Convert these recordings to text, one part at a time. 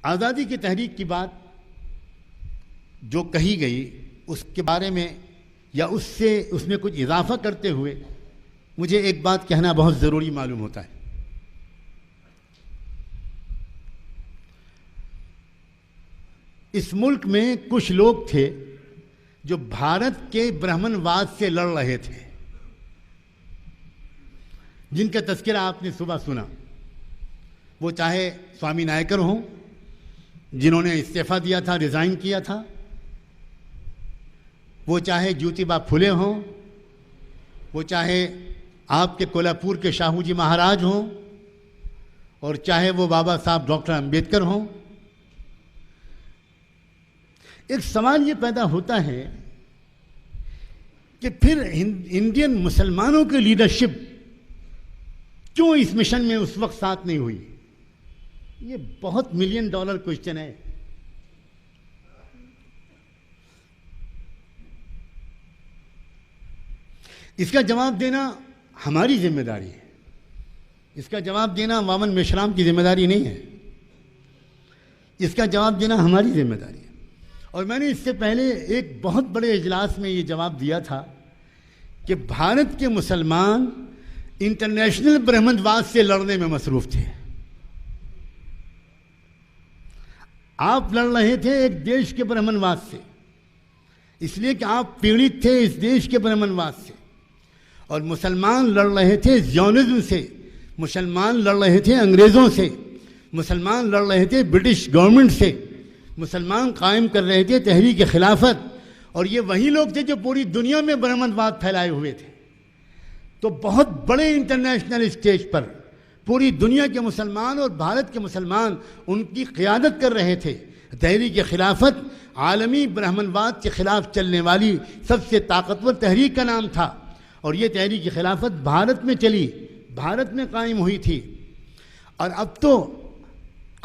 آزادی کی تحریک کی بات جو کہی گئی اس کے بارے میں یا اس میں کچھ اضافہ کرتے ہوئے مجھے ایک بات کہنا بہت ضروری معلوم ہوتا ہے. اس ملک میں کچھ لوگ تھے جو بھارت کے برہمن واد سے لڑ رہے تھے، جن کا تذکرہ آپ نے صبح سنا. وہ چاہے سوامی نائکر ہوں جنہوں نے استعفیٰ دیا تھا، ریزائن کیا تھا، وہ چاہے جیوتیبا پھلے ہوں، وہ چاہے آپ کے کولہاپور کے شاہو جی مہاراج ہوں، اور چاہے وہ بابا صاحب ڈاکٹر امبیڈکر ہوں. ایک سوال یہ پیدا ہوتا ہے کہ پھر انڈین مسلمانوں کی لیڈرشپ کیوں اس مشن میں اس وقت ساتھ نہیں ہوئی؟ یہ بہت $1 ملین کوشچن ہے. اس کا جواب دینا ہماری ذمہ داری ہے. اس کا جواب دینا وامن میشرام کی ذمہ داری نہیں ہے. اس کا جواب دینا ہماری ذمہ داری ہے. اور میں نے اس سے پہلے ایک بہت بڑے اجلاس میں یہ جواب دیا تھا کہ بھارت کے مسلمان انٹرنیشنل برہمن واد سے لڑنے میں مصروف تھے. آپ لڑ رہے تھے ایک دیش کے برہمن واد سے، اس لیے کہ آپ پیڑت تھے اس دیش کے برہمن واد سے، اور مسلمان لڑ رہے تھے زیونزم سے، مسلمان لڑ رہے تھے انگریزوں سے، مسلمان لڑ رہے تھے برٹش گورنمنٹ سے، مسلمان قائم کر رہے تھے تحریک خلافت. اور یہ وہی لوگ تھے جو پوری دنیا میں برہمن واد پھیلائے ہوئے تھے. تو بہت بڑے انٹرنیشنل اسٹیج پر پوری دنیا کے مسلمان اور بھارت کے مسلمان ان کی قیادت کر رہے تھے. تحریک خلافت عالمی برہمن واد کے خلاف چلنے والی سب سے طاقتور تحریک کا نام تھا، اور یہ تحریک خلافت بھارت میں چلی، بھارت میں قائم ہوئی تھی. اور اب تو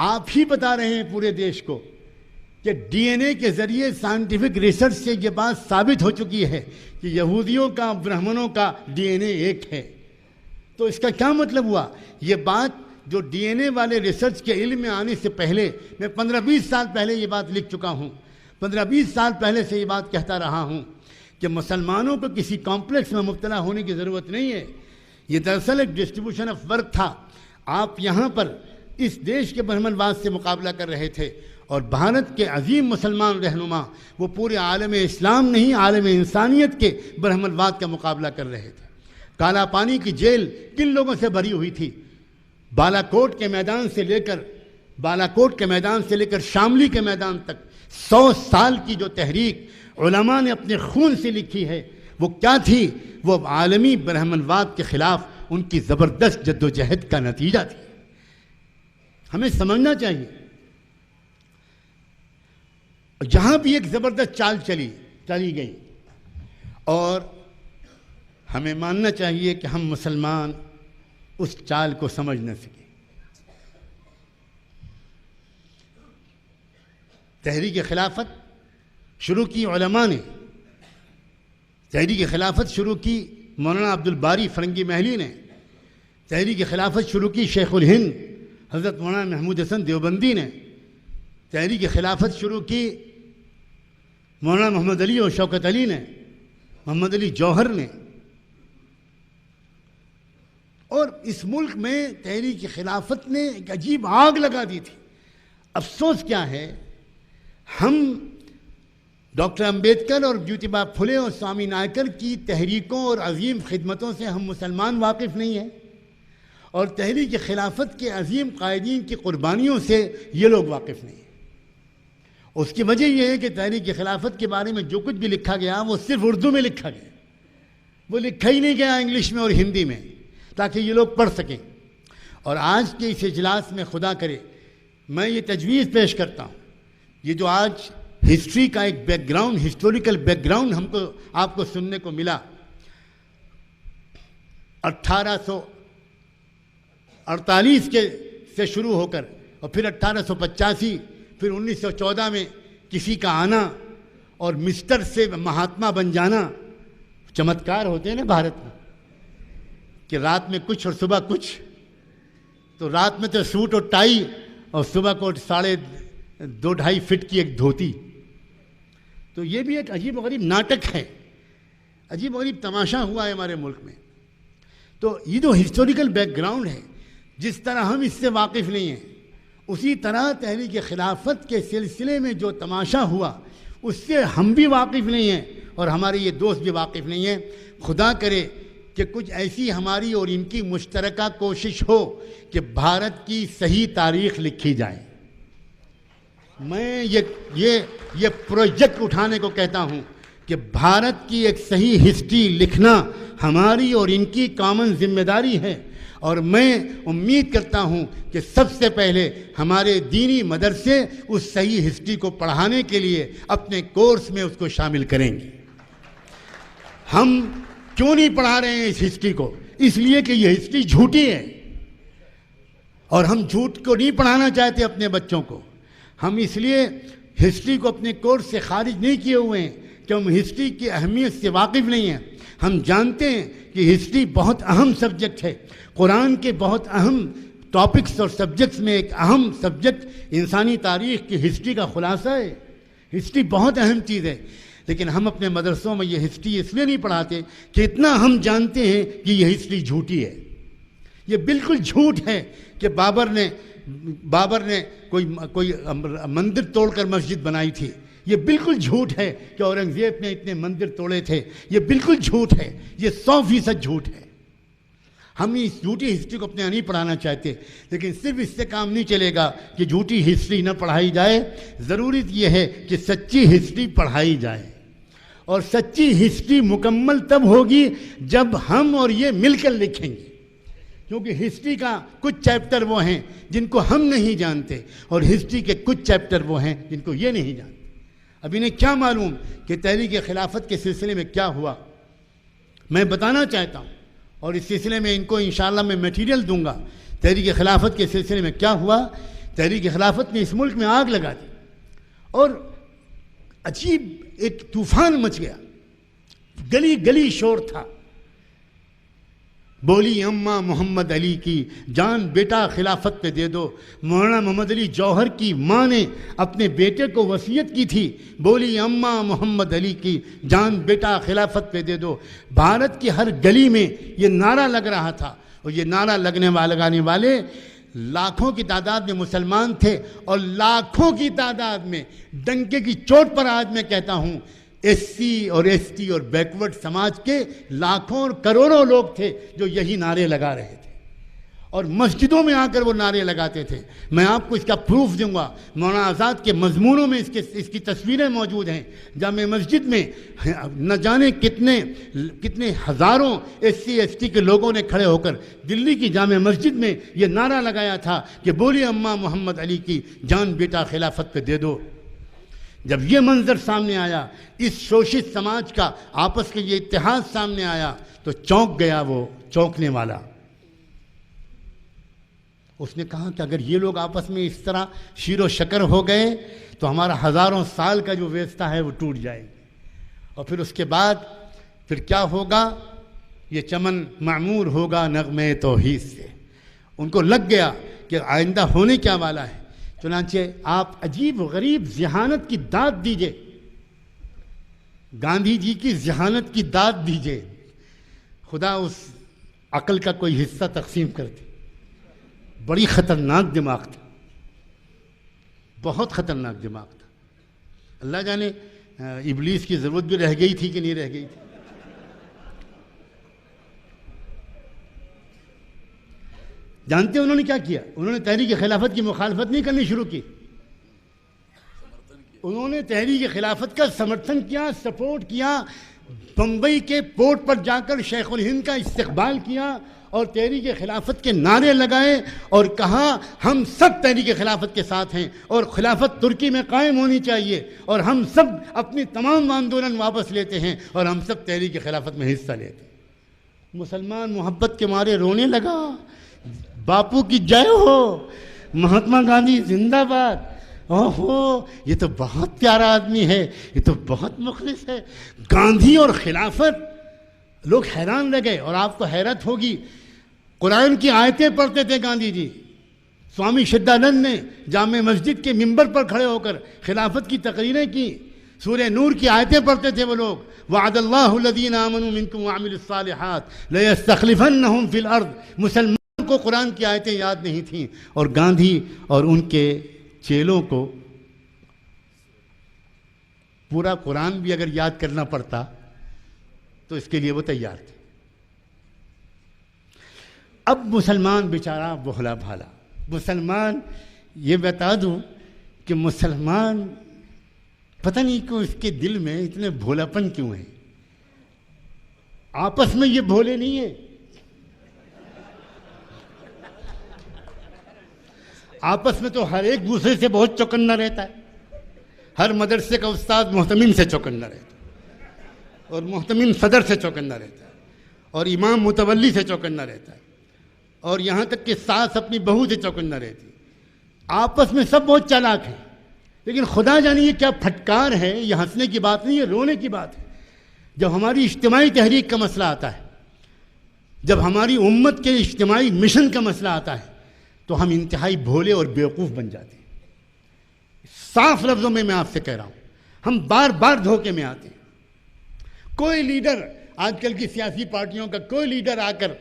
آپ ہی بتا رہے ہیں پورے دیش کو کہ ڈی این اے کے ذریعے سائنٹیفک ریسرچ سے یہ بات ثابت ہو چکی ہے کہ یہودیوں کا برہمنوں کا ڈی این اے ایک ہے. تو اس کا کیا مطلب ہوا؟ یہ بات جو ڈی این اے والے ریسرچ کے علم میں آنے سے پہلے میں 15-20 سال پہلے یہ بات لکھ چکا ہوں، 15-20 سال پہلے سے یہ بات کہتا رہا ہوں کہ مسلمانوں کو کسی کمپلیکس میں مبتلا ہونے کی ضرورت نہیں ہے. یہ دراصل ایک ڈسٹریبیوشن آف ورک تھا. آپ یہاں پر اس دیش کے برہمن واد سے مقابلہ کر رہے تھے، اور بھارت کے عظیم مسلمان رہنما وہ پورے عالم اسلام نہیں، عالم انسانیت کے برہمن واد کا مقابلہ کر رہے تھے. کالا پانی کی جیل کن لوگوں سے بھری ہوئی تھی؟ بالا کوٹ کے میدان سے لے کر شاملی کے میدان تک 100 سال کی جو تحریک علماء نے اپنے خون سے لکھی ہے وہ کیا تھی؟ وہ عالمی برہمن واد کے خلاف ان کی زبردست جدوجہد کا نتیجہ تھی. ہمیں سمجھنا چاہیے. جہاں بھی ایک زبردست چال چلی گئی، اور ہمیں ماننا چاہیے کہ ہم مسلمان اس چال کو سمجھ نہ سکے. تحریک خلافت شروع کی علماء نے، تحریک خلافت شروع کی مولانا عبدالباری فرنگی محلی نے، تحریک خلافت شروع کی شیخ الہند حضرت مولانا محمود حسن دیوبندی نے، تحریک خلافت شروع کی مولانا محمد علی اور شوکت علی نے، محمد علی جوہر نے. اور اس ملک میں تحریک خلافت نے ایک عجیب آگ لگا دی تھی. افسوس کیا ہے، ہم ڈاکٹر امبیڈکر اور جیوتیبا پھلے اور سوامی نائکر کی تحریکوں اور عظیم خدمتوں سے ہم مسلمان واقف نہیں ہیں، اور تحریک خلافت کے عظیم قائدین کی قربانیوں سے یہ لوگ واقف نہیں ہیں. اس کی وجہ یہ ہے کہ تحریک خلافت کے بارے میں جو کچھ بھی لکھا گیا وہ صرف اردو میں لکھا گیا، وہ لکھا ہی نہیں گیا انگلش میں اور ہندی میں تاکہ یہ لوگ پڑھ سکیں. اور آج کے اس اجلاس میں خدا کرے میں یہ تجویز پیش کرتا ہوں، یہ جو آج ہسٹری کا ایک back ground, historical back ground آپ کو سننے کو ملا، 1848 سے شروع ہو کر، اور پھر 1885، پھر 1914 میں کسی کا آنا اور مسٹر سے مہاتما بن جانا. چمتکار ہوتے ہیں نا بھارت میں کہ رات میں کچھ اور صبح کچھ. تو رات میں تو سوٹ اور ٹائی، اور صبح کو 2-2.5 فٹ کی ایک دھوتی. تو یہ بھی ایک عجیب و غریب ناٹک ہے, عجیب و غریب تماشا ہوا ہے ہمارے ملک میں. تو یہ جو ہسٹوریکل بیک گراؤنڈ ہے, جس طرح ہم اس سے واقف نہیں ہیں, اسی طرح تحریک خلافت کے سلسلے میں جو تماشا ہوا اس سے ہم بھی واقف نہیں ہیں اور ہمارے یہ دوست بھی واقف نہیں ہیں. خدا کرے کہ کچھ ایسی ہماری اور ان کی مشترکہ کوشش ہو کہ بھارت کی صحیح تاریخ لکھی جائے. میں یہ پروجیکٹ اٹھانے کو کہتا ہوں کہ بھارت کی ایک صحیح ہسٹری لکھنا ہماری اور ان کی کامن ذمہ داری ہے. اور میں امید کرتا ہوں کہ سب سے پہلے ہمارے دینی مدرسے اس صحیح ہسٹری کو پڑھانے کے لیے اپنے کورس میں اس کو شامل کریں گے. ہم کیوں نہیں پڑھا رہے ہیں اس ہسٹری کو؟ اس لیے کہ یہ ہسٹری جھوٹی ہے اور ہم جھوٹ کو نہیں پڑھانا چاہتے اپنے بچوں کو. ہم اس لیے ہسٹری کو اپنے کورس سے خارج نہیں کیے ہوئے ہیں کہ ہم ہسٹری کی اہمیت سے واقف نہیں ہیں. ہم جانتے ہیں کہ ہسٹری بہت اہم سبجیکٹ ہے. قرآن کے بہت اہم ٹاپکس اور سبجیکٹس میں ایک اہم سبجیکٹ انسانی تاریخ کی ہسٹری کا خلاصہ ہے. ہسٹری بہت اہم چیز ہے, لیکن ہم اپنے مدرسوں میں یہ ہسٹری اس لیے نہیں پڑھاتے کہ اتنا ہم جانتے ہیں کہ یہ ہسٹری جھوٹی ہے. یہ بالکل جھوٹ ہے کہ بابر نے کوئی مندر توڑ کر مسجد بنائی تھی. یہ بالکل جھوٹ ہے کہ اورنگزیب نے اتنے مندر توڑے تھے. یہ بالکل جھوٹ ہے, یہ 100% جھوٹ ہے. ہم اس جھوٹی ہسٹری کو اپنے نہیں پڑھانا چاہتے, لیکن صرف اس سے کام نہیں چلے گا کہ جھوٹی ہسٹری نہ پڑھائی جائے. ضروری یہ ہے کہ سچی ہسٹری پڑھائی جائے, اور سچی ہسٹری مکمل تب ہوگی جب ہم اور یہ مل کر لکھیں گے. کیونکہ ہسٹری کا کچھ چیپٹر وہ ہیں جن کو ہم نہیں جانتے, اور ہسٹری کے کچھ چیپٹر وہ ہیں جن کو یہ نہیں جانتے. اب انہیں کیا معلوم کہ تحریک خلافت کے سلسلے میں کیا ہوا؟ میں بتانا چاہتا ہوں, اور اس سلسلے میں ان کو انشاءاللہ میں میٹیریل دوں گا. تحریک خلافت کے سلسلے میں کیا ہوا؟ تحریک خلافت نے اس ملک میں آگ لگا دی اور عجیب ایک طوفان مچ گیا. گلی گلی شور تھا. بولی اماں محمد علی کی جان بیٹا خلافت پہ دے دو. مولانا محمد علی جوہر کی ماں نے اپنے بیٹے کو وصیت کی تھی, بولی اماں محمد علی کی جان بیٹا خلافت پہ دے دو. بھارت کی ہر گلی میں یہ نعرہ لگ رہا تھا, اور یہ نعرہ لگانے والے لاکھوں کی تعداد میں مسلمان تھے, اور لاکھوں کی تعداد میں ڈنکے کی چوٹ پر آج میں کہتا ہوں ایس سی اور ایس ٹی اور بیکورڈ سماج کے لاکھوں اور کروڑوں لوگ تھے جو یہی نعرے لگا رہے تھے, اور مسجدوں میں آ کر وہ نعرے لگاتے تھے. میں آپ کو اس کا پروف دوں گا. مولانا آزاد کے مضمونوں میں اس کی تصویریں موجود ہیں. جامع مسجد میں نہ جانے کتنے ہزاروں ایس سی ایس ٹی کے لوگوں نے کھڑے ہو کر دلی کی جامع مسجد میں یہ نعرہ لگایا تھا کہ بولی اماں محمد علی کی جان بیٹا خلافت پہ دے دو. جب یہ منظر سامنے آیا, اس شوشت سماج کا آپس کے یہ اتحاد سامنے آیا, تو چونک گیا وہ چونکنے والا. اس نے کہا کہ اگر یہ لوگ آپس میں اس طرح شیر و شکر ہو گئے تو ہمارا ہزاروں سال کا جو ویستہ ہے وہ ٹوٹ جائے گا. اور پھر اس کے بعد پھر کیا ہوگا؟ یہ چمن معمور ہوگا نغمے توحید سے. ان کو لگ گیا کہ آئندہ ہونے کیا والا ہے. چنانچہ آپ عجیب و غریب ذہانت کی داد دیجئے, گاندھی جی کی ذہانت کی داد دیجئے. خدا اس عقل کا کوئی حصہ تقسیم کر دے. بڑی خطرناک دماغ تھا, بہت خطرناک دماغ تھا. اللہ جانے ابلیس کی ضرورت بھی رہ گئی تھی کہ نہیں رہ گئی تھی. جانتے ہیں انہوں نے کیا کیا؟ انہوں نے تحریک خلافت کی مخالفت نہیں کرنی شروع کی, انہوں نے تحریک خلافت کا سمرتھن کیا, سپورٹ کیا. بمبئی کے پورٹ پر جا کر شیخ الہند کا استقبال کیا اور تحریک خلافت کے نعرے لگائے اور کہا ہم سب تحریک خلافت کے ساتھ ہیں اور خلافت ترکی میں قائم ہونی چاہیے, اور ہم سب اپنی تمام آندولن واپس لیتے ہیں اور ہم سب تحریک خلافت میں حصہ لیتے ہیں. مسلمان محبت کے مارے رونے لگا, باپو کی جے ہو, مہاتما گاندھی زندہ باد, اوہو یہ تو بہت پیارا آدمی ہے, یہ تو بہت مخلص ہے. گاندھی اور خلافت, لوگ حیران رہ گئے. اور آپ کو حیرت ہوگی, قرآن کی آیتیں پڑھتے تھے گاندھی جی, سوامی شدانند نے جامع مسجد کے ممبر پر کھڑے ہو کر خلافت کی تقریریں کی، سورہ نور کی آیتیں پڑھتے تھے وہ لوگ، وعد اللہ الذین آمنوا منکم وعملوا الصالحات لیستخلفنہم فی الارض۔ مسلمان کو قرآن کی آیتیں یاد نہیں تھیں، اور گاندھی اور ان کے چیلوں کو پورا قرآن بھی اگر یاد کرنا پڑتا تو اس کے لیے وہ تیار تھے۔ اب مسلمان بیچارہ بھولا بھالا، مسلمان، یہ بتا دوں کہ مسلمان پتہ نہیں کیوں اس کے دل میں اتنے بھولاپن کیوں ہے۔ آپس میں یہ بھولے نہیں ہیں، آپس میں تو ہر ایک دوسرے سے بہت چوکنا رہتا ہے۔ ہر مدرسے کا استاد محتمم سے چوکنا رہتا ہے، اور محتمم صدر سے چوکنا رہتا ہے، اور امام متولی سے چوکنا رہتا ہے، اور یہاں تک کہ ساس اپنی بہو سے چوکنا رہتی۔ آپس میں سب بہت چالاک ہیں، لیکن خدا جانے یہ کیا پھٹکار ہے، یہ ہنسنے کی بات نہیں، یہ رونے کی بات ہے۔ جب ہماری اجتماعی تحریک کا مسئلہ آتا ہے، جب ہماری امت کے اجتماعی مشن کا مسئلہ آتا ہے، تو ہم انتہائی بھولے اور بیوقوف بن جاتے ہیں۔ صاف لفظوں میں آپ سے کہہ رہا ہوں، ہم بار بار دھوکے میں آتے ہیں۔ کوئی لیڈر، آج کل کی سیاسی پارٹیوں کا کوئی لیڈر آ کر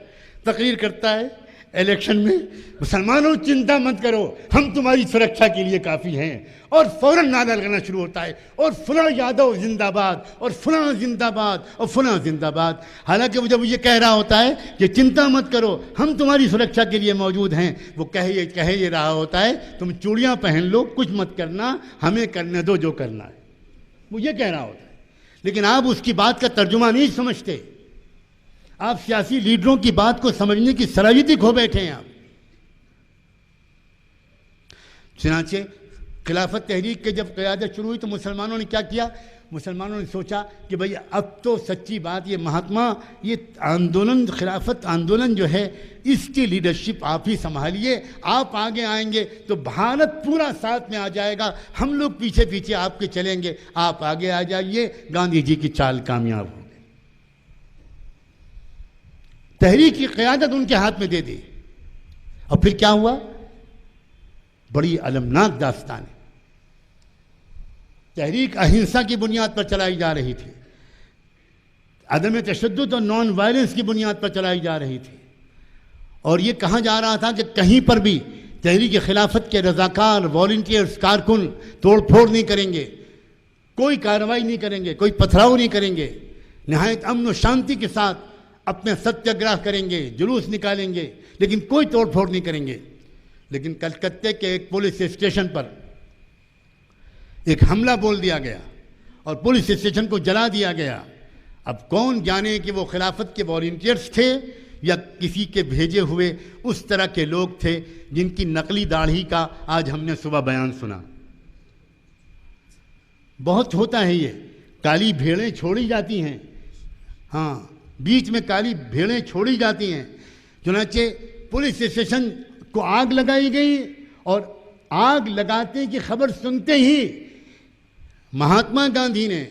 تقریر کرتا ہے الیکشن میں، مسلمانوں چنتا مت کرو، ہم تمہاری سرکشا کے لیے کافی ہیں، اور فوراً نعرہ لگانا شروع ہوتا ہے، اور فلاں یادو زندہ باد، اور فلاں زندہ باد، اور فلاں زندہ باد۔ حالانکہ وہ جب یہ کہہ رہا ہوتا ہے کہ چنتا مت کرو، ہم تمہاری سرکشا کے لیے موجود ہیں، وہ کہہ یہ رہا ہوتا ہے تم چوڑیاں پہن لو، کچھ مت کرنا، ہمیں کرنے دو جو کرنا ہے، وہ یہ کہہ رہا ہوتا ہے۔ لیکن آپ اس کی بات کا ترجمہ نہیں سمجھتے، آپ سیاسی لیڈروں کی بات کو سمجھنے کی صلاحیت کھو بیٹھے ہیں آپ۔ چنانچہ خلافت تحریک کے جب قیادت شروع ہوئی تو مسلمانوں نے کیا کیا؟ مسلمانوں نے سوچا کہ بھئی اب تو سچی بات، یہ مہاتما، یہ آندولن، خلافت آندولن جو ہے، اس کی لیڈرشپ آپ ہی سنبھالیے، آپ آگے آئیں گے تو بھارت پورا ساتھ میں آ جائے گا، ہم لوگ پیچھے پیچھے آپ کے چلیں گے، آپ آگے آ جائیے۔ گاندھی جی کی چال کامیاب ہو گئی، تحریک کی قیادت ان کے ہاتھ میں دے دی۔ اور پھر کیا ہوا؟ بڑی المناک داستان ہے۔ تحریک اہنسا کی بنیاد پر چلائی جا رہی تھی، عدم تشدد اور نان وائلنس کی بنیاد پر چلائی جا رہی تھی، اور یہ کہا جا رہا تھا کہ کہیں پر بھی تحریک خلافت کے رضاکار، والنٹیئرز، کارکن توڑ پھوڑ نہیں کریں گے، کوئی کارروائی نہیں کریں گے، کوئی پتھراؤ نہیں کریں گے، نہایت امن و شانتی کے ساتھ اپنے ستیہ گرہ کریں گے، جلوس نکالیں گے، لیکن کوئی توڑ پھوڑ نہیں کریں گے۔ لیکن کلکتے کے ایک پولیس اسٹیشن پر ایک حملہ بول دیا گیا اور پولیس اسٹیشن کو جلا دیا گیا۔ اب کون جانے کہ وہ خلافت کے والنٹیئرز تھے یا کسی کے بھیجے ہوئے اس طرح کے لوگ تھے جن کی نقلی داڑھی کا آج ہم نے صبح بیان سنا۔ بہت ہوتا ہے یہ، کالی بھیڑیں چھوڑی جاتی ہیں، ہاں بیچ میں کالی بھیڑیں چھوڑی جاتی ہیں۔ چنانچہ پولیس اسٹیشن کو آگ لگائی گئی، اور آگ لگاتے کی خبر سنتے ہی مہاتما گاندھی نے،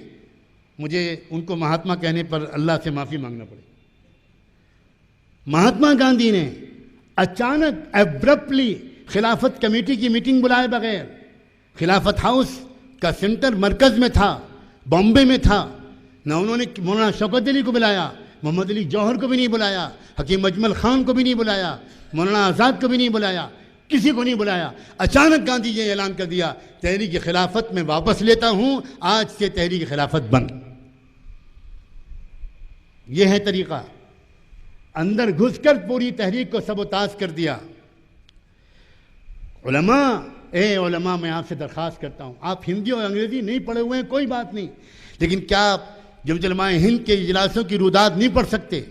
مجھے ان کو مہاتما کہنے پر اللہ سے معافی مانگنا پڑے، مہاتما گاندھی نے اچانک ایبرپٹلی خلافت کمیٹی کی میٹنگ بلائے بغیر، خلافت ہاؤس کا سینٹر مرکز میں تھا، بامبے میں تھا، نہ انہوں نے مولانا شوکت علی کو بلایا، محمد علی جوہر کو بھی نہیں بلایا، حکیم اجمل خان کو بھی نہیں بلایا، مولانا آزاد کو بھی نہیں بلایا، کسی کو نہیں بلایا۔ اچانک گاندھی جی نے اعلان کر دیا تحریک خلافت میں واپس لیتا ہوں، آج سے تحریک خلافت بند۔ یہ ہے طریقہ، اندر گھس کر پوری تحریک کو سبوتاژ کر دیا۔ علماء، اے علماء، میں آپ سے درخواست کرتا ہوں، آپ ہندی اور انگریزی نہیں پڑھے ہوئے ہیں کوئی بات نہیں، لیکن کیا آپ جمعیت علماء ہند کے اجلاسوں کی روداد نہیں پڑھ سکتے؟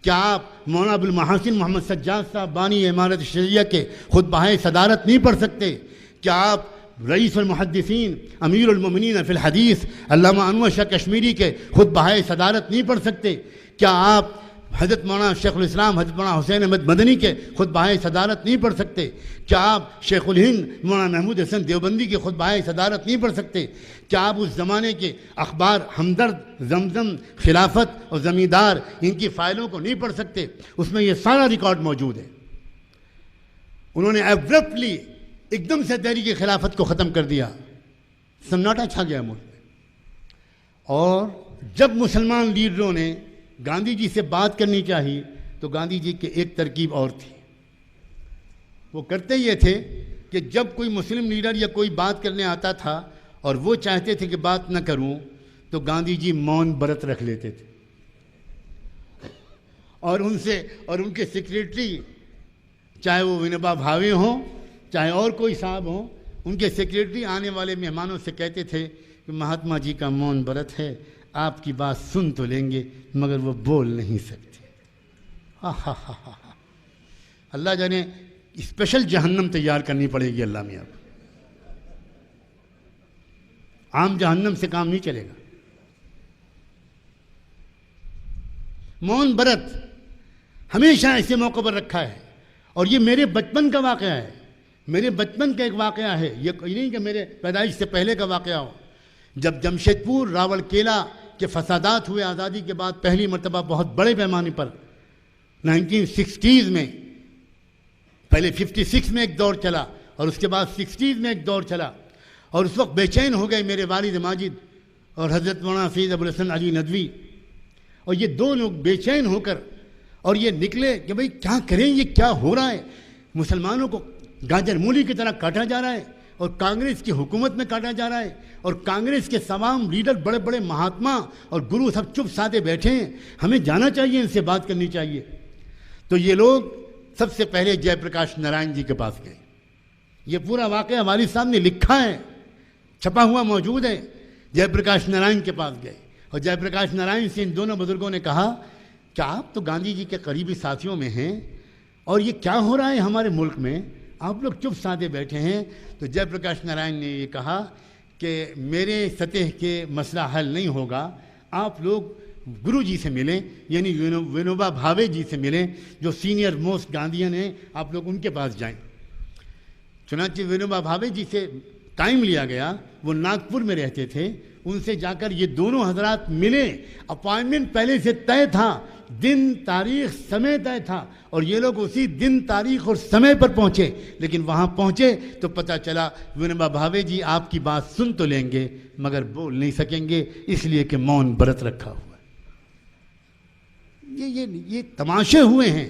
کیا آپ مولانا ابوالمحاسن محمد سجاد صاحب بانی امارت شریعہ کے خطبہ صدارت نہیں پڑھ سکتے؟ کیا آپ رئیس المحدثین امیر المومنین فی الحدیث علامہ انور شاہ کشمیری کے خطبہ صدارت نہیں پڑھ سکتے؟ کیا آپ حضرت مولانا شیخ الاسلام حضرت مولانا حسین احمد مدنی کے خطبہ صدارت نہیں پڑھ سکتے؟ کیا آپ شیخ الہند مولانا محمود حسن دیوبندی کے خطبہ صدارت نہیں پڑھ سکتے؟ کیا آپ اس زمانے کے اخبار ہمدرد، زمزم، خلافت اور زمیندار ان کی فائلوں کو نہیں پڑھ سکتے؟ اس میں یہ سارا ریکارڈ موجود ہے۔ انہوں نے ایبرپٹلی ایک دم سے تحریک خلافت کو ختم کر دیا، سناٹا چھا گیا ملک میں۔ اور جب مسلمان لیڈروں نے گاندھی جی سے بات کرنی چاہی تو گاندھی جی کی ایک ترکیب اور تھی، وہ کرتے یہ تھے کہ جب کوئی مسلم لیڈر یا کوئی بات کرنے آتا تھا اور وہ چاہتے تھے کہ بات نہ کروں تو گاندھی جی مون برت رکھ لیتے تھے، اور ان کے سیکریٹری، چاہے وہ ونوبا بھاوے ہوں چاہے اور کوئی صاحب ہوں، ان کے سیکریٹری آنے والے مہمانوں سے کہتے تھے کہ مہاتما جی کا مون برت ہے، آپ کی بات سن تو لیں گے مگر وہ بول نہیں سکتے۔ اللہ جانے اسپیشل جہنم تیار کرنی پڑے گی اللہ میاں، عام جہنم سے کام نہیں چلے گا۔ مون برت ہمیشہ ایسے موقع پر رکھا ہے، اور یہ میرے بچپن کا واقعہ ہے، میرے بچپن کا ایک واقعہ ہے، یہ نہیں کہ میرے پیدائش سے پہلے کا واقعہ ہو۔ جب جمشید پور راول کیلا کے فسادات ہوئے آزادی کے بعد پہلی مرتبہ بہت بڑے پیمانے پر 1960s میں، پہلے 56 میں ایک دور چلا اور اس کے بعد 60s میں ایک دور چلا، اور اس وقت بے چین ہو گئے میرے والد ماجد اور حضرت مولانا سید ابوالحسن علی ندوی، اور یہ دو لوگ بے چین ہو کر اور یہ نکلے کہ بھئی کیا کریں، یہ کیا ہو رہا ہے، مسلمانوں کو گاجر مولی کی طرح کاٹا جا رہا ہے اور کانگریس کی حکومت میں کاٹا جا رہا ہے، اور کانگریس کے تمام لیڈر بڑے بڑے مہاتما اور گرو سب چپ سادے بیٹھے ہیں، ہمیں جانا چاہیے، ان سے بات کرنی چاہیے۔ تو یہ لوگ سب سے پہلے جے پرکاش نارائن جی کے پاس گئے، یہ پورا واقعہ والد صاحب نے لکھا ہے، چھپا ہوا موجود ہے۔ جے پرکاش نارائن کے پاس گئے اور جے پرکاش نارائن سے ان دونوں بزرگوں نے کہا کہ آپ تو گاندھی جی کے قریبی ساتھیوں میں ہیں اور یہ کیا ہو رہا ہے ہمارے ملک میں، آپ لوگ چپ سادے بیٹھے ہیں۔ تو جے پرکاش نارائن نے یہ کہا کہ میرے سطح کے مسئلہ حل نہیں ہوگا، آپ لوگ گرو جی سے ملیں، یعنی ونوبا بھاوے جی سے ملیں جو سینئر موسٹ گاندھین ہیں، آپ لوگ ان کے پاس جائیں۔ چنانچہ ونوبا بھاوے جی سے ٹائم لیا گیا، وہ ناگپور میں رہتے تھے، ان سے جا کر یہ دونوں حضرات ملے، اپائنٹمنٹ پہلے سے طے تھا، دن تاریخ سمے طے تھا، اور یہ لوگ اسی دن تاریخ اور سمے پر پہنچے، لیکن وہاں پہنچے تو پتہ چلا ونوبا بھاوے جی آپ کی بات سن تو لیں گے مگر بول نہیں سکیں گے، اس لیے کہ مون برت رکھا ہوا ہے۔ یہ تماشے ہوئے ہیں۔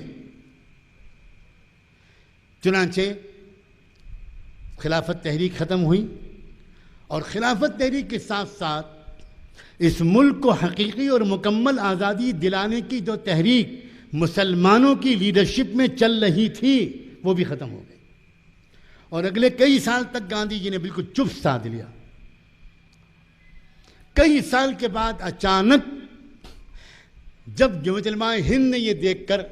چنانچہ خلافت تحریک ختم ہوئی، اور خلافت تحریک کے ساتھ ساتھ اس ملک کو حقیقی اور مکمل آزادی دلانے کی جو تحریک مسلمانوں کی لیڈرشپ میں چل رہی تھی وہ بھی ختم ہو گئی، اور اگلے کئی سال تک گاندھی جی نے بالکل چپ سادھ لیا۔ کئی سال کے بعد اچانک جب جمعیت علماء ہند نے یہ دیکھ کر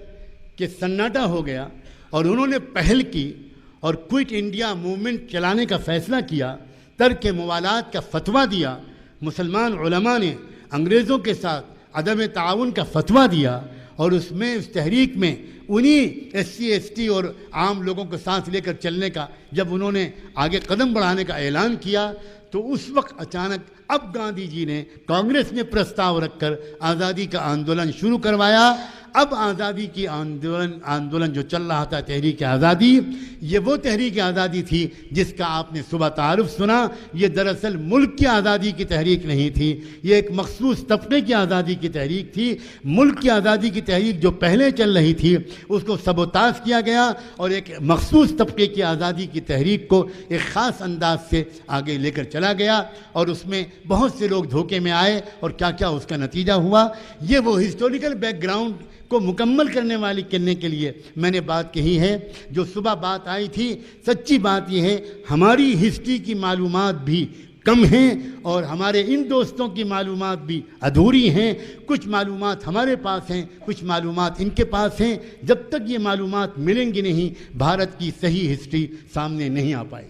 کہ سناٹا ہو گیا اور انہوں نے پہل کی اور کوئٹ انڈیا موومنٹ چلانے کا فیصلہ کیا، ترک موالات کا فتویٰ دیا، مسلمان علماء نے انگریزوں کے ساتھ عدم تعاون کا فتویٰ دیا، اور اس تحریک میں انہی ایس سی ایس ٹی اور عام لوگوں کو ساتھ لے کر چلنے کا جب انہوں نے آگے قدم بڑھانے کا اعلان کیا، تو اس وقت اچانک اب گاندھی جی نے کانگریس میں پرستاو رکھ کر آزادی کا آندولن شروع کروایا۔ اب آزادی کی آندولن جو چل رہا تھا، تحریک آزادی، یہ وہ تحریک آزادی تھی جس کا آپ نے صبح تعارف سنا۔ یہ دراصل ملک کی آزادی کی تحریک نہیں تھی، یہ ایک مخصوص طبقے کی آزادی کی تحریک تھی۔ ملک کی آزادی کی تحریک جو پہلے چل رہی تھی اس کو سبوتاژ کیا گیا، اور ایک مخصوص طبقے کی آزادی کی تحریک کو ایک خاص انداز سے آگے لے کر چلا گیا، اور اس میں بہت سے لوگ دھوکے میں آئے، اور کیا کیا اس کا نتیجہ ہوا۔ یہ وہ ہسٹوریکل بیک گراؤنڈ کو مکمل کرنے کے لیے میں نے بات کہی ہے۔ جو صبح بات آئی تھی، سچی بات یہ ہے ہماری ہسٹری کی معلومات بھی کم ہیں، اور ہمارے ان دوستوں کی معلومات بھی ادھوری ہیں۔ کچھ معلومات ہمارے پاس ہیں، کچھ معلومات ان کے پاس ہیں۔ جب تک یہ معلومات ملیں گی نہیں، بھارت کی صحیح ہسٹری سامنے نہیں آ پائے۔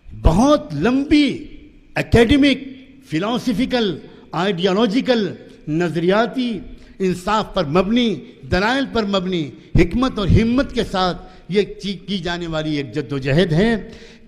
بہت لمبی اکیڈمک، فلاسفیکل، آئیڈیالوجیکل، نظریاتی، انصاف پر مبنی، دلائل پر مبنی، حکمت اور ہمت کے ساتھ یہ کی جانے والی ایک جد و جہد ہے۔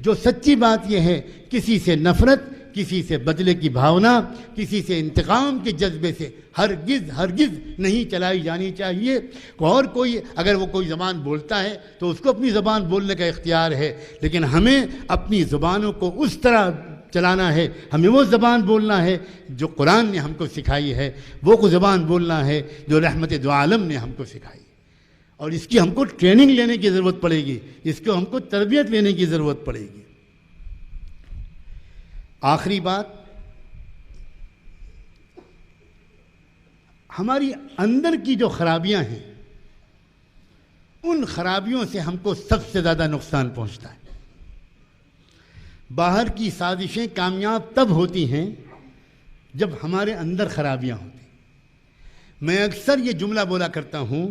جو سچی بات یہ ہے، کسی سے نفرت، کسی سے بدلے کی بھاونا، کسی سے انتقام کے جذبے سے ہرگز نہیں چلائی جانی چاہیے۔ اور کوئی اگر وہ کوئی زبان بولتا ہے تو اس کو اپنی زبان بولنے کا اختیار ہے، لیکن ہمیں اپنی زبانوں کو اس طرح چلانا ہے، ہمیں وہ زبان بولنا ہے جو قرآن نے ہم کو سکھائی ہے، وہ زبان بولنا ہے جو رحمت دو عالم نے ہم کو سکھائی، اور اس کی ہم کو ٹریننگ لینے کی ضرورت پڑے گی، اس کو ہم کو تربیت لینے کی ضرورت پڑے گی۔ آخری بات، ہماری اندر کی جو خرابیاں ہیں ان خرابیوں سے ہم کو سب سے زیادہ نقصان پہنچتا ہے۔ باہر کی سازشیں کامیاب تب ہوتی ہیں جب ہمارے اندر خرابیاں ہوتی ہیں۔ میں اکثر یہ جملہ بولا کرتا ہوں،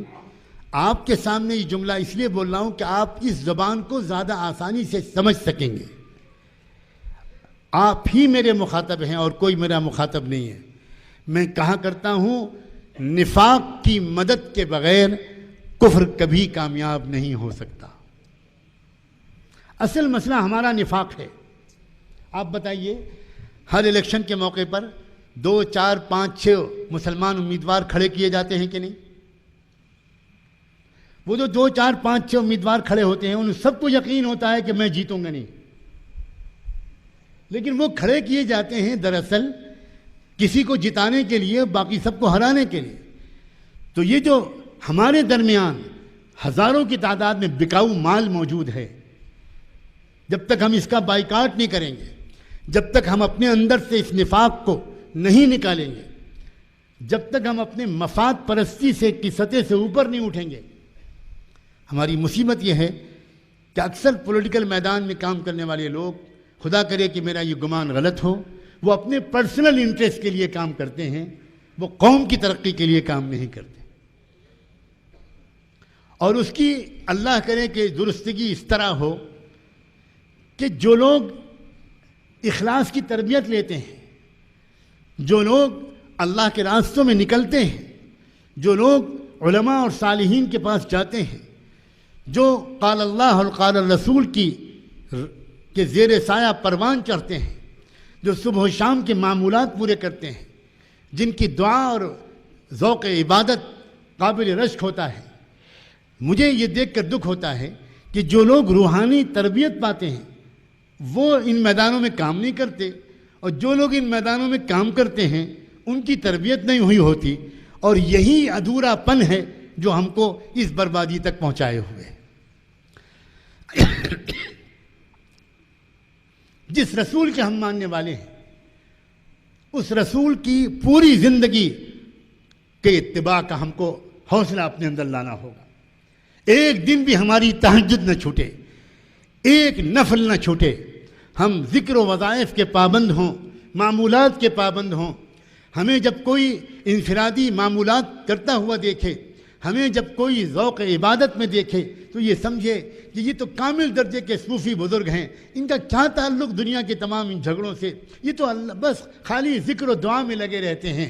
آپ کے سامنے یہ جملہ اس لیے بول رہا ہوں کہ آپ اس زبان کو زیادہ آسانی سے سمجھ سکیں گے۔ آپ ہی میرے مخاطب ہیں اور کوئی میرا مخاطب نہیں ہے۔ میں کہا کرتا ہوں، نفاق کی مدد کے بغیر کفر کبھی کامیاب نہیں ہو سکتا۔ اصل مسئلہ ہمارا نفاق ہے۔ آپ بتائیے، ہر الیکشن کے موقع پر 2 4 5 6 مسلمان امیدوار کھڑے کیے جاتے ہیں کہ نہیں؟ وہ جو 2 4 5 6 امیدوار کھڑے ہوتے ہیں ان سب کو یقین ہوتا ہے کہ میں جیتوں گا نہیں، لیکن وہ کھڑے کیے جاتے ہیں دراصل کسی کو جتانے کے لیے، باقی سب کو ہرانے کے لیے۔ تو یہ جو ہمارے درمیان ہزاروں کی تعداد میں بکاؤ مال موجود ہے، جب تک ہم اس کا بائیکاٹ نہیں کریں گے، جب تک ہم اپنے اندر سے اس نفاق کو نہیں نکالیں گے، جب تک ہم اپنے مفاد پرستی سے کی سطح سے اوپر نہیں اٹھیں گے، ہماری مصیبت یہ ہے کہ اکثر پولیٹیکل میدان میں کام کرنے والے لوگ، خدا کرے کہ میرا یہ گمان غلط ہو، وہ اپنے پرسنل انٹرسٹ کے لیے کام کرتے ہیں، وہ قوم کی ترقی کے لیے کام نہیں کرتے۔ اور اس کی اللہ کرے کہ درستگی اس طرح ہو کہ جو لوگ اخلاص کی تربیت لیتے ہیں، جو لوگ اللہ کے راستوں میں نکلتے ہیں، جو لوگ علماء اور صالحین کے پاس جاتے ہیں، جو قال اللہ اور قال الرسول کے زیر سایہ پروان چڑھتے ہیں، جو صبح و شام کے معمولات پورے کرتے ہیں، جن کی دعا اور ذوق عبادت قابل رشک ہوتا ہے، مجھے یہ دیکھ کر دکھ ہوتا ہے کہ جو لوگ روحانی تربیت پاتے ہیں وہ ان میدانوں میں کام نہیں کرتے، اور جو لوگ ان میدانوں میں کام کرتے ہیں ان کی تربیت نہیں ہوئی ہوتی، اور یہی ادھورا پن ہے جو ہم کو اس بربادی تک پہنچائے ہوئے۔ جس رسول کے ہم ماننے والے ہیں، اس رسول کی پوری زندگی کے اتباع کا ہم کو حوصلہ اپنے اندر لانا ہوگا۔ ایک دن بھی ہماری تہجد نہ چھوٹے، ایک نفل نہ چھوٹے، ہم ذکر و وظائف کے پابند ہوں، معمولات کے پابند ہوں۔ ہمیں جب کوئی انفرادی معمولات کرتا ہوا دیکھے، ہمیں جب کوئی ذوق عبادت میں دیکھے تو یہ سمجھے کہ یہ تو کامل درجے کے صوفی بزرگ ہیں، ان کا کیا تعلق دنیا کے تمام ان جھگڑوں سے، یہ تو اللہ بس خالی ذکر و دعا میں لگے رہتے ہیں۔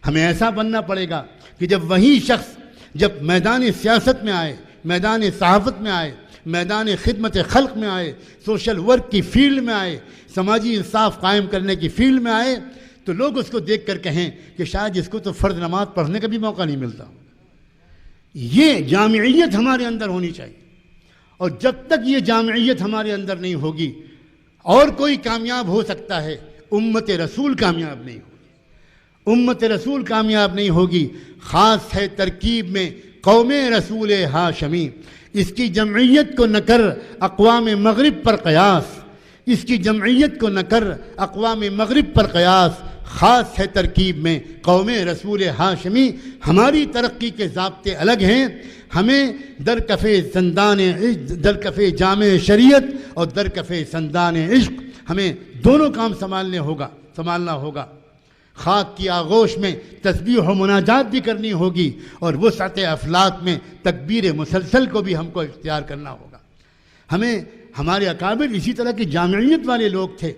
ہمیں ایسا بننا پڑے گا کہ جب وہی شخص جب میدان سیاست میں آئے، میدان صحافت میں آئے، میدان خدمت خلق میں آئے، سوشل ورک کی فیلڈ میں آئے، سماجی انصاف قائم کرنے کی فیلڈ میں آئے، تو لوگ اس کو دیکھ کر کہیں کہ شاید اس کو تو فرض نماز پڑھنے کا بھی موقع نہیں ملتا۔ یہ جامعیت ہمارے اندر ہونی چاہیے، اور جب تک یہ جامعیت ہمارے اندر نہیں ہوگی، اور کوئی کامیاب ہو سکتا ہے، امت رسول کامیاب نہیں ہوگی، امت رسول کامیاب نہیں ہوگی۔ خاص ہے ترکیب میں قوم رسول ہاشمی، اس کی جمعیت کو نہ کر اقوام مغرب پر قیاس، اس کی جمعیت کو نہ کر اقوام مغرب پر قیاس۔ خاص ہے ترکیب میں قوم رسول ہاشمی، ہماری ترقی کے ضابطے الگ ہیں۔ ہمیں درکف جامع شریعت اور درکف سندان عشق، ہمیں دونوں کام سنبھالنا ہوگا۔ خاک کی آغوش میں تسبیح و مناجات بھی کرنی ہوگی، اور وسعت افلاک میں تکبیر مسلسل کو بھی ہم کو اختیار کرنا ہوگا۔ ہمیں ہمارے اکابر اسی طرح کی جامعیت والے لوگ تھے۔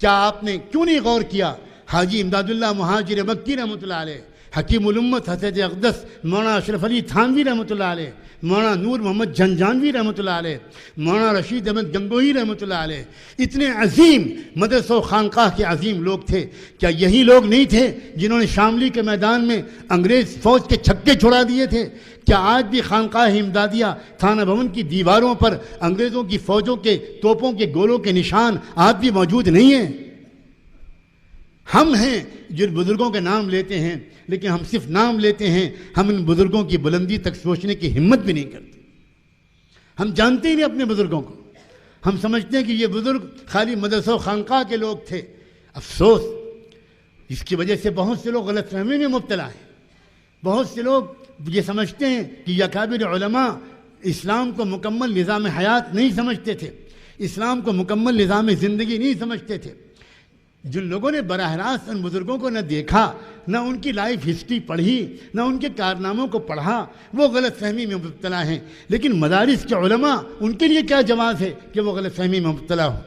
کیا آپ نے کیوں نہیں غور کیا؟ حاجی امداد اللہ مہاجر مکی رحمۃ اللہ علیہ، حکیم الامت حضرت اقدس مولانا اشرف علی تھانوی رحمۃ اللہ علیہ، مولانا نور محمد جھنجھانوی رحمۃ اللہ علیہ، مولانا رشید احمد گنگوہی رحمۃ اللہ علیہ، اتنے عظیم مدرسہ و خانقاہ کے عظیم لوگ تھے. کیا یہی لوگ نہیں تھے جنہوں نے شاملی کے میدان میں انگریز فوج کے چھکے چھڑا دیے تھے؟ کیا آج بھی خانقاہ امدادیہ تھانہ بھون کی دیواروں پر انگریزوں کی فوجوں کے توپوں کے گولوں کے نشان آج بھی موجود نہیں ہیں؟ ہم ہیں جن بزرگوں کے نام لیتے ہیں، لیکن ہم صرف نام لیتے ہیں، ہم ان بزرگوں کی بلندی تک سوچنے کی ہمت بھی نہیں کرتے. ہم جانتے ہی نہیں اپنے بزرگوں کو. ہم سمجھتے ہیں کہ یہ بزرگ خالی مدرسہ و خانقاہ کے لوگ تھے. افسوس، اس کی وجہ سے بہت سے لوگ غلط فہمی میں مبتلا ہیں. بہت سے لوگ یہ سمجھتے ہیں کہ یہ اکابر علماء اسلام کو مکمل نظام حیات نہیں سمجھتے تھے، اسلام کو مکمل نظام زندگی نہیں سمجھتے تھے. جن لوگوں نے براہ راست ان بزرگوں کو نہ دیکھا، نہ ان کی لائف ہسٹری پڑھی، نہ ان کے کارناموں کو پڑھا، وہ غلط فہمی میں مبتلا ہیں. لیکن مدارس کے علماء، ان کے لیے کیا جواز ہے کہ وہ غلط فہمی میں مبتلا ہوں؟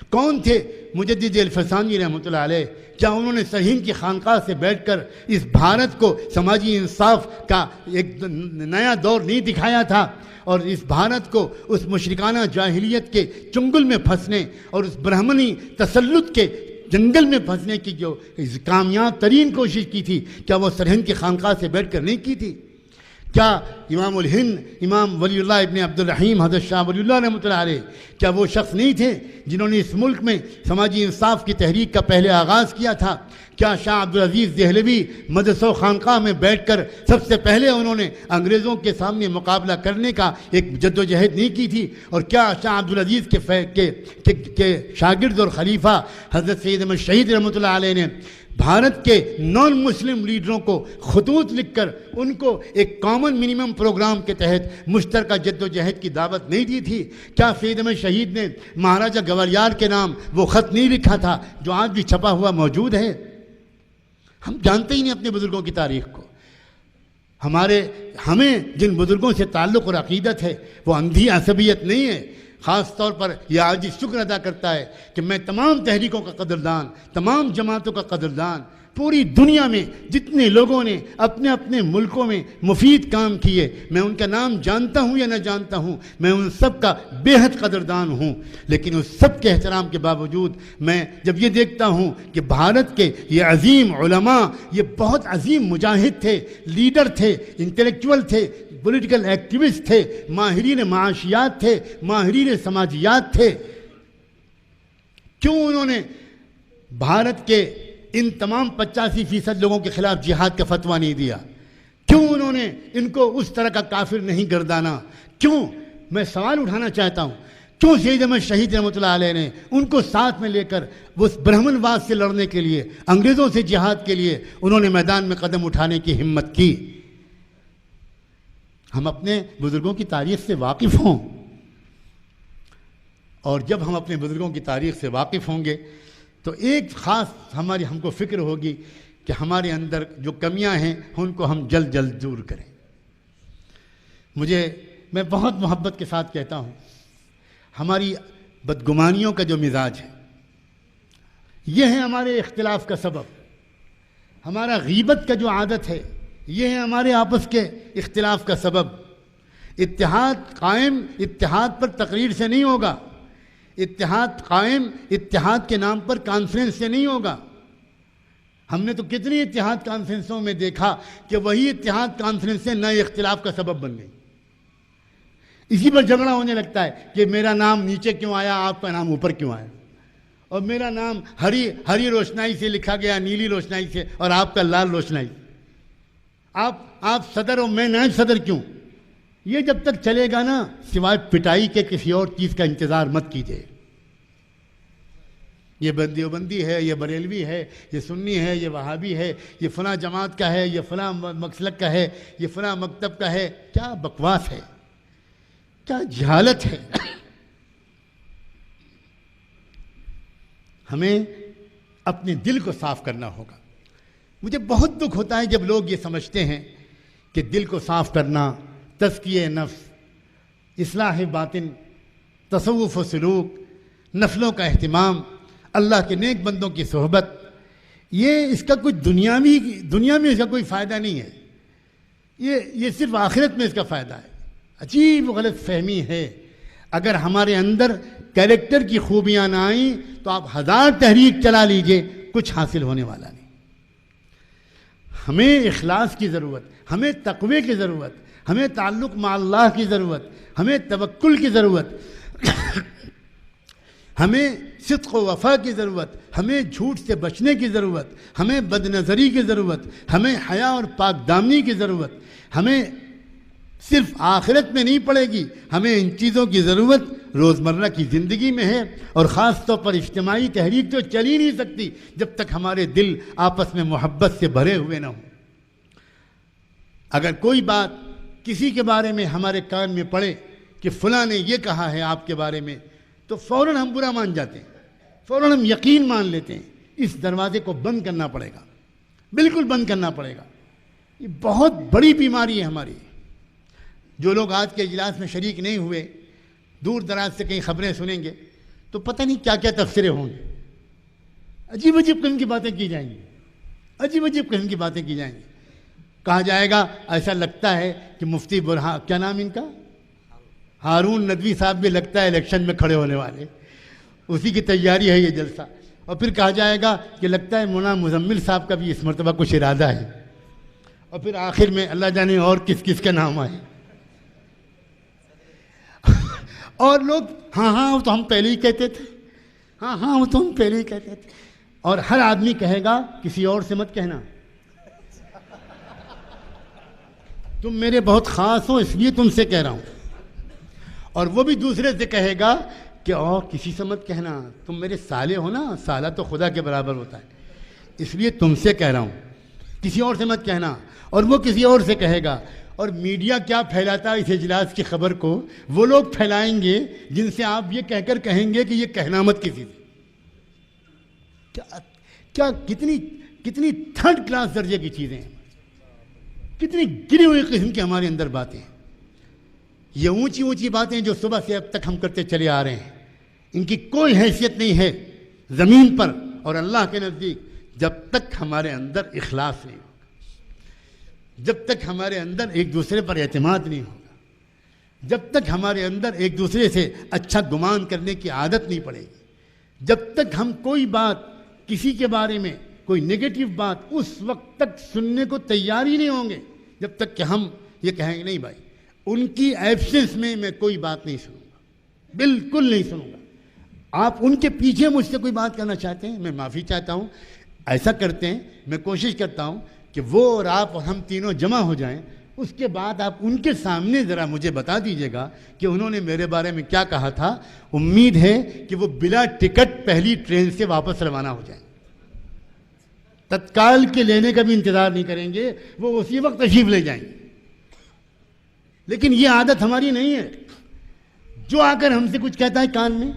کون تھے مجدد الفسانی رحمۃ اللہ علیہ؟ کیا انہوں نے سرہند کی خانقاہ سے بیٹھ کر اس بھارت کو سماجی انصاف کا ایک نیا دور نہیں دکھایا تھا، اور اس بھارت کو اس مشرکانہ جاہلیت کے چنگل میں پھنسنے اور اس برہمنی تسلط کے جنگل میں پھنسنے کی جو کامیاب ترین کوشش کی تھی، کیا وہ سرہند کی خانقاہ سے بیٹھ کر نہیں کی تھی؟ کیا امام الہند امام ولی اللہ ابن عبد الرحیم حضرت شاہ ولی اللہ رحمۃ اللہ علیہ، کیا وہ شخص نہیں تھے جنہوں نے اس ملک میں سماجی انصاف کی تحریک کا پہلے آغاز کیا تھا؟ کیا شاہ عبدالعزیز دہلوی مدرسہ و خانقاہ میں بیٹھ کر سب سے پہلے انہوں نے انگریزوں کے سامنے مقابلہ کرنے کا ایک جد و جہد نہیں کی تھی؟ اور کیا شاہ عبدالعزیز کے شاگرد اور خلیفہ حضرت سید احمد شہید رحمۃ اللہ علیہ نے بھارت کے نان مسلم لیڈروں کو خطوط لکھ کر ان کو ایک کامن منیمم پروگرام کے تحت مشترکہ جد و جہد کی دعوت نہیں دی تھی؟ کیا سید احمد شہید نے مہاراجہ گوالیار کے نام وہ خط نہیں لکھا تھا جو آج بھی چھپا ہوا موجود ہے؟ ہم جانتے ہی نہیں اپنے بزرگوں کی تاریخ کو. ہمیں جن بزرگوں سے تعلق اور عقیدت ہے وہ اندھی عصبیت نہیں ہے. خاص طور پر یہ آج شکر ادا کرتا ہے کہ میں تمام تحریکوں کا قدردان، تمام جماعتوں کا قدردان، پوری دنیا میں جتنے لوگوں نے اپنے اپنے ملکوں میں مفید کام کیے، میں ان کا نام جانتا ہوں یا نہ جانتا ہوں، میں ان سب کا بے حد قدردان ہوں. لیکن اس سب کے احترام کے باوجود میں جب یہ دیکھتا ہوں کہ بھارت کے یہ عظیم علماء، یہ بہت عظیم مجاہد تھے، لیڈر تھے، انٹلیکچوئل تھے، پولیٹیکل ایکٹیوسٹ تھے، ماہرین معاشیات تھے، ماہرین سماجیات تھے، کیوں انہوں نے بھارت کے ان تمام 85% لوگوں کے خلاف جہاد کا فتویٰ نہیں دیا؟ کیوں انہوں نے ان کو اس طرح کا کافر نہیں گردانا؟ کیوں؟ میں سوال اٹھانا چاہتا ہوں، کیوں سید احمد شہید رحمۃ اللہ علیہ نے ان کو ساتھ میں لے کر وہ برہمن واد سے لڑنے کے لیے، انگریزوں سے جہاد کے لیے انہوں نے میدان میں قدم اٹھانے کی ہمت کی؟ ہم اپنے بزرگوں کی تاریخ سے واقف ہوں، اور جب ہم اپنے بزرگوں کی تاریخ سے واقف ہوں گے تو ایک خاص ہم کو فکر ہوگی کہ ہمارے اندر جو کمیاں ہیں ان کو ہم جلد جلد دور کریں. میں بہت محبت کے ساتھ کہتا ہوں، ہماری بدگمانیوں کا جو مزاج ہے یہ ہے ہمارے اختلاف کا سبب. ہمارا غیبت کا جو عادت ہے یہ ہے ہمارے آپس کے اختلاف کا سبب. اتحاد قائم اتحاد پر تقریر سے نہیں ہوگا، اتحاد قائم اتحاد کے نام پر کانفرنس سے نہیں ہوگا. ہم نے تو کتنی اتحاد کانفرنسوں میں دیکھا کہ وہی اتحاد کانفرنسیں نئے اختلاف کا سبب بن گئی. اسی پر جھگڑا ہونے لگتا ہے کہ میرا نام نیچے کیوں آیا، آپ کا نام اوپر کیوں آیا، اور میرا نام ہری روشنائی سے لکھا گیا، نیلی روشنائی سے، اور آپ کا لال روشنائی. آپ صدر اور میں نائب صدر کیوں؟ یہ جب تک چلے گا نا، سوائے پٹائی کے کسی اور چیز کا انتظار مت کیجیے. یہ دیوبندی ہے، یہ بریلوی ہے، یہ سنی ہے، یہ وہابی ہے، یہ فلاں جماعت کا ہے، یہ فلاں مسلک کا ہے، یہ فلاں مکتب کا ہے. کیا بکواس ہے، کیا جہالت ہے. ہمیں اپنے دل کو صاف کرنا ہوگا. مجھے بہت دکھ ہوتا ہے جب لوگ یہ سمجھتے ہیں کہ دل کو صاف کرنا، تزکیہ نفس، اصلاح باطن، تصوف و سلوک، نفلوں کا اہتمام، اللہ کے نیک بندوں کی صحبت، یہ اس کا کوئی دنیا میں اس کا کوئی فائدہ نہیں ہے، یہ صرف آخرت میں اس کا فائدہ ہے۔ عجیب غلط فہمی ہے۔ اگر ہمارے اندر کیریکٹر کی خوبیاں نہ آئیں تو آپ 1000 تحریک چلا لیجئے، کچھ حاصل ہونے والا نہیں۔ ہمیں اخلاص کی ضرورت، ہمیں تقوی کی ضرورت، ہمیں تعلق مع اللہ کی ضرورت، ہمیں توکل کی ضرورت، ہمیں صدق و وفا کی ضرورت، ہمیں جھوٹ سے بچنے کی ضرورت، ہمیں بد نظری کی ضرورت، ہمیں حیا اور پاک دامنی کی ضرورت۔ ہمیں صرف آخرت میں نہیں پڑے گی، ہمیں ان چیزوں کی ضرورت روزمرہ کی زندگی میں ہے، اور خاص طور پر اجتماعی تحریک تو چل ہی نہیں سکتی جب تک ہمارے دل آپس میں محبت سے بھرے ہوئے نہ ہوں۔ اگر کوئی بات کسی کے بارے میں ہمارے کان میں پڑے کہ فلاں نے یہ کہا ہے آپ کے بارے میں، تو فوراً ہم برا مان جاتے ہیں، فوراً ہم یقین مان لیتے ہیں۔ اس دروازے کو بند کرنا پڑے گا، بالکل بند کرنا پڑے گا۔ یہ بہت بڑی بیماری ہے ہماری۔ جو لوگ آج کے اجلاس میں شریک نہیں ہوئے، دور دراز سے کئی خبریں سنیں گے تو پتہ نہیں کیا کیا تفسیریں ہوں گی، عجیب عجیب قسم کی باتیں کی جائیں گی، عجیب عجیب قسم کی باتیں کی جائیں گی۔ کہا جائے گا ایسا لگتا ہے کہ مفتی برہان، کیا نام ان کا، ہارون ندوی صاحب بھی لگتا ہے الیکشن میں کھڑے ہونے والے، اسی کی تیاری ہے یہ جلسہ۔ اور پھر کہا جائے گا کہ لگتا ہے مولانا مزمل صاحب کا بھی اس مرتبہ کچھ ارادہ ہے، اور پھر آخر میں اللہ جانے اور کس کس کے نام آئے۔ اور لوگ ہاں وہ تو ہم پہلے ہی کہتے تھے، ہاں وہ تو ہم پہلے ہی کہتے تھے۔ اور ہر آدمی کہے گا کسی اور سے مت کہنا، تم میرے بہت خاص ہو اس لیے تم سے کہہ رہا ہوں۔ اور وہ بھی دوسرے سے کہے گا کہ اور کسی سے مت کہنا، تم میرے سالے ہو نا، سالہ تو خدا کے برابر ہوتا ہے، اس لیے تم سے کہہ رہا ہوں، کسی اور سے مت کہنا۔ اور وہ کسی اور سے کہے گا۔ اور میڈیا کیا پھیلاتا ہے اس اجلاس کی خبر کو، وہ لوگ پھیلائیں گے جن سے آپ یہ کہہ کر کہیں گے کہ یہ کہنا مت کسی سے۔ کیا کتنی تھرڈ کلاس درجے کی چیزیں ہیں، کتنی گری ہوئی قسم کی ہمارے اندر باتیں ہیں۔ یہ اونچی باتیں جو صبح سے اب تک ہم کرتے چلے آ رہے ہیں، ان کی کوئی حیثیت نہیں ہے زمین پر اور اللہ کے نزدیک جب تک ہمارے اندر اخلاص نہیں ہوگا، جب تک ہمارے اندر ایک دوسرے پر اعتماد نہیں ہوگا، جب تک ہمارے اندر ایک دوسرے سے اچھا گمان کرنے کی عادت نہیں پڑے گی، جب تک ہم کوئی بات کسی کے بارے میں کوئی نگیٹو بات اس وقت تک سننے کو تیار ہی نہیں ہوں گے جب تک کہ ہم یہ کہیں گے نہیں بھائی ان کی ایبسنس میں میں کوئی بات نہیں سنوں گا، بالکل نہیں سنوں گا۔ آپ ان کے پیچھے مجھ سے کوئی بات کرنا چاہتے ہیں، میں معافی چاہتا ہوں، ایسا کرتے ہیں، میں کوشش کرتا ہوں کہ وہ اور آپ اور ہم تینوں جمع ہو جائیں، اس کے بعد آپ ان کے سامنے ذرا مجھے بتا دیجئے گا کہ انہوں نے میرے بارے میں کیا کہا تھا۔ امید ہے کہ وہ بلا ٹکٹ پہلی ٹرین سے واپس روانہ ہو جائیں، تتکال کے لینے کا بھی انتظار نہیں کریں گے، وہ اسی وقت تشریف لے جائیں گے۔ لیکن یہ عادت ہماری نہیں ہے، جو آ کر ہم سے کچھ کہتا ہے کان میں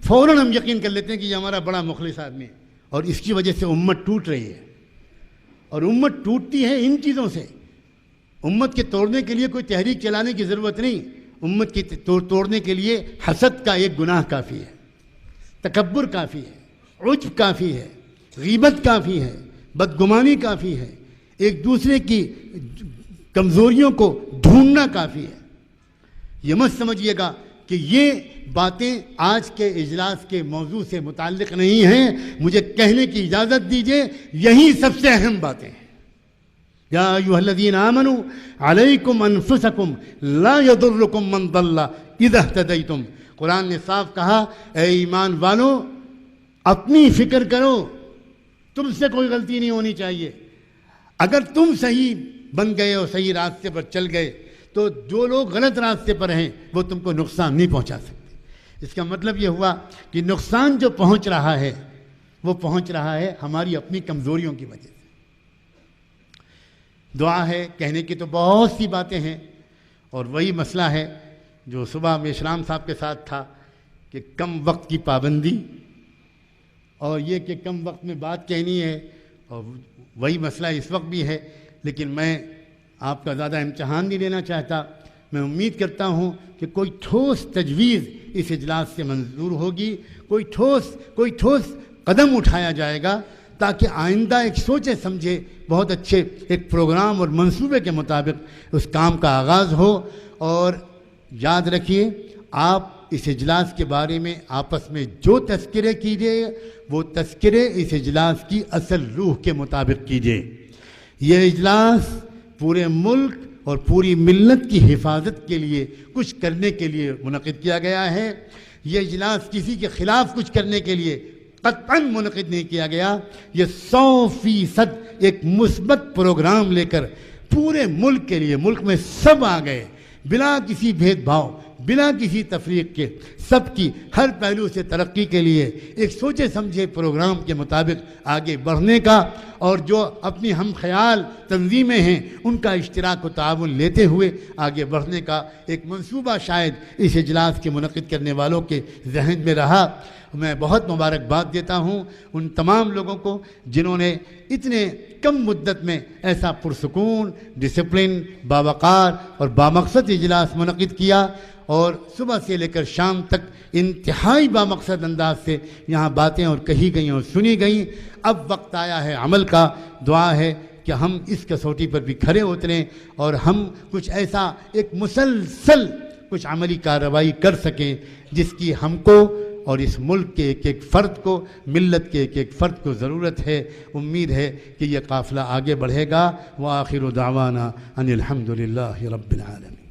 فوراً ہم یقین کر لیتے ہیں کہ یہ ہمارا بڑا مخلص آدمی ہے، اور اس کی وجہ سے امت ٹوٹ رہی ہے۔ اور امت ٹوٹتی ہے ان چیزوں سے۔ امت کے توڑنے کے لیے کوئی تحریک چلانے کی ضرورت نہیں، امت کی توڑنے کے لیے حسد کا ایک گناہ کافی ہے، تکبر کافی ہے، عجب کافی ہے، غیبت کافی ہے، بدگمانی کافی ہے، ایک دوسرے کی کمزوریوں کو ڈھونڈنا کافی ہے۔ یہ مت سمجھیے گا کہ یہ باتیں آج کے اجلاس کے موضوع سے متعلق نہیں ہیں، مجھے کہنے کی اجازت دیجیے، یہی سب سے اہم باتیں ہیں۔ یا ایھا الذین آمنوا علیکم انفسکم لا یضرکم من ضل اذا اہتدیتم۔ قرآن نے صاف کہا اے ایمان والو اپنی فکر کرو، تم سے کوئی غلطی نہیں ہونی چاہیے۔ اگر تم صحیح بن گئے اور صحیح راستے پر چل گئے تو جو لوگ غلط راستے پر ہیں وہ تم کو نقصان نہیں پہنچا سکتے۔ اس کا مطلب یہ ہوا کہ نقصان جو پہنچ رہا ہے وہ پہنچ رہا ہے ہماری اپنی کمزوریوں کی وجہ سے۔ دعا ہے، کہنے کی تو بہت سی باتیں ہیں، اور وہی مسئلہ ہے جو صبح میں اسلام صاحب کے ساتھ تھا کہ کم وقت کی پابندی، اور یہ کہ کم وقت میں بات کہنی ہے، اور وہی مسئلہ اس وقت بھی ہے۔ لیکن میں آپ کا زیادہ امتحان نہیں لینا چاہتا، میں امید کرتا ہوں کہ کوئی ٹھوس تجویز اس اجلاس سے منظور ہوگی، کوئی ٹھوس قدم اٹھایا جائے گا تاکہ آئندہ ایک سوچے سمجھے بہت اچھے ایک پروگرام اور منصوبے کے مطابق اس کام کا آغاز ہو۔ اور یاد رکھیے آپ اس اجلاس کے بارے میں آپس میں جو تذکرے کیجیے وہ تذکرے اس اجلاس کی اصل روح کے مطابق کیجیے۔ یہ اجلاس پورے ملک اور پوری ملت کی حفاظت کے لیے کچھ کرنے کے لیے منعقد کیا گیا ہے۔ یہ اجلاس کسی کے خلاف کچھ کرنے کے لیے قطعاً منعقد نہیں کیا گیا۔ یہ 100% ایک مثبت پروگرام لے کر پورے ملک کے لیے، ملک میں سب آ گئے بلا کسی بھید بھاؤ، بلا کسی تفریق کے، سب کی ہر پہلو سے ترقی کے لیے ایک سوچے سمجھے پروگرام کے مطابق آگے بڑھنے کا، اور جو اپنی ہم خیال تنظیمیں ہیں ان کا اشتراک و تعاون لیتے ہوئے آگے بڑھنے کا ایک منصوبہ شاید اس اجلاس کے منعقد کرنے والوں کے ذہن میں رہا۔ میں بہت مبارکباد دیتا ہوں ان تمام لوگوں کو جنہوں نے اتنے کم مدت میں ایسا پرسکون، ڈسپلن، باوقار اور بامقصد اجلاس منعقد کیا، اور صبح سے لے کر شام تک انتہائی بامقصد انداز سے یہاں باتیں اور کہی گئیں اور سنی گئیں۔ اب وقت آیا ہے عمل کا۔ دعا ہے کہ ہم اس کسوٹی پر بھی کھڑے اتریں اور ہم کچھ ایسا ایک مسلسل کچھ عملی کارروائی کر سکیں جس کی ہم کو اور اس ملک کے ایک ایک فرد کو، ملت کے ایک ایک فرد کو ضرورت ہے۔ امید ہے کہ یہ قافلہ آگے بڑھے گا۔ وآخر دعوانا ان الحمد للہ رب العالمین۔